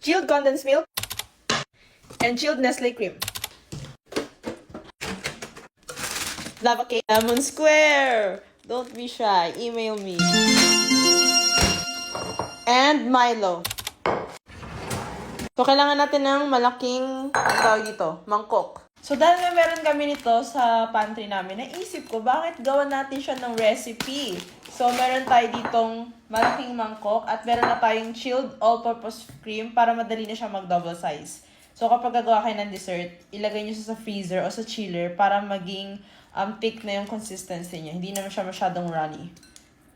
chilled condensed milk, and chilled Nestle cream. Lava cake. Lemon square. Don't be shy. Email me. And Milo. So, kailangan natin ng malaking, tawag dito, mangkok. So, dahil meron kami nito sa pantry namin, naisip ko, bakit gawan natin siya ng recipe? So, meron tayo ditong malaking mangkok at meron na tayong chilled all-purpose cream para madali na siya mag-double size. So, kapag gagawa kayo ng dessert, ilagay nyo siya sa freezer o sa chiller para maging thick na yung consistency niya. Hindi naman siya masyadong runny.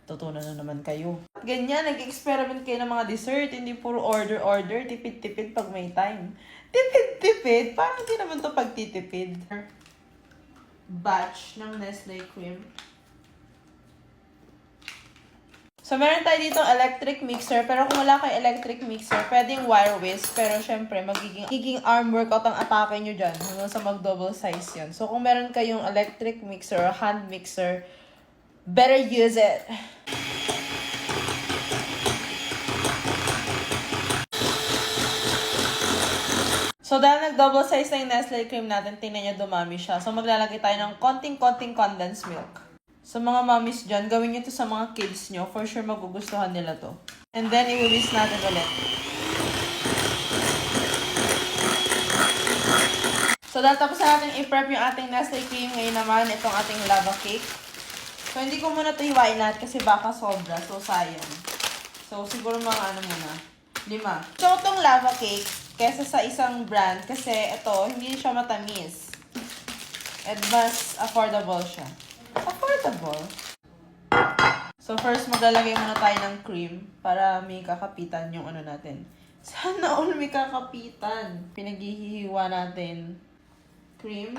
Tutunan na naman kayo. Ganyan, nag-experiment kayo ng mga dessert. Hindi puro order, tipid-tipid pag may time. Tipid-tipid? Parang hindi naman to pagtitipid. Batch ng Nestle cream. So, meron tayo dito electric mixer. Pero kung wala kayo electric mixer, pwedeng wire whisk. Pero syempre, magiging arm workout ang atake nyo dyan. Hanggang sa mag-double size yun. So, kung meron kayong electric mixer or hand mixer, better use it. So, dahil nag-double size na yung Nestle cream natin, tingnan nyo dumami siya. So, maglalagay tayo ng konting-konting condensed milk. So, mga mommies dyan, gawin nyo to sa mga kids nyo. For sure, magugustuhan nila to. And then, i-whisk natin ulit. So, dahil tapos na natin i-prep yung ating Nestle cream, ngayon naman, itong ating lava cake. So, hindi ko muna ito hiwain lahat kasi baka sobra. So, sayang. So, siguro mga muna. 5. So, itong lava cake, kesa sa isang brand, kasi ito, hindi siya matamis. And mas affordable siya. Affordable. So, first, maglalagay muna tayo ng cream para may kakapitan yung ano natin. Sana all may kakapitan. Pinaghihiwa natin cream.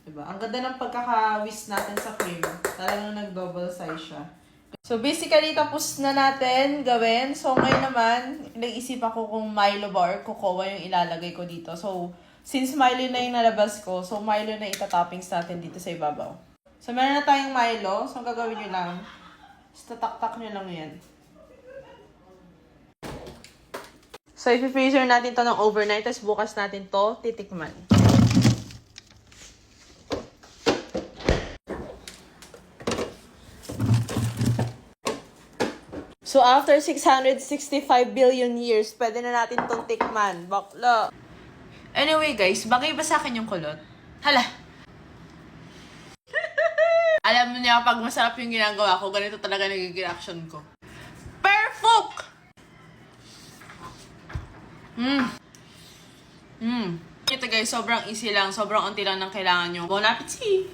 Diba? Ang ganda ng pagkaka-whisk natin sa cream. Talagang nag-double size siya. So, basically, tapos na natin gawin. So, ngayon naman, nag-isip ako kung Milo ba or cocoa yung ilalagay ko dito. So, since Milo na yung nalabas ko, so Milo na itatoppings natin dito sa ibabaw. So, meron na tayong Milo. So, ang gagawin nyo lang, tatak-tak nyo lang yan. So, i-freezer natin to ng overnight, tapos bukas natin to titikman. So, after 665 billion years, pwede na natin tong tikman. Bakla. Anyway, guys, bagay ba sa akin yung kulot? Hala! Alam niya, pag masarap yung ginagawa ko, ganito talaga nagiging reaction ko. Perfect! Ito guys, sobrang easy lang. Sobrang unti lang ng kailangan nyo. Bon appetit!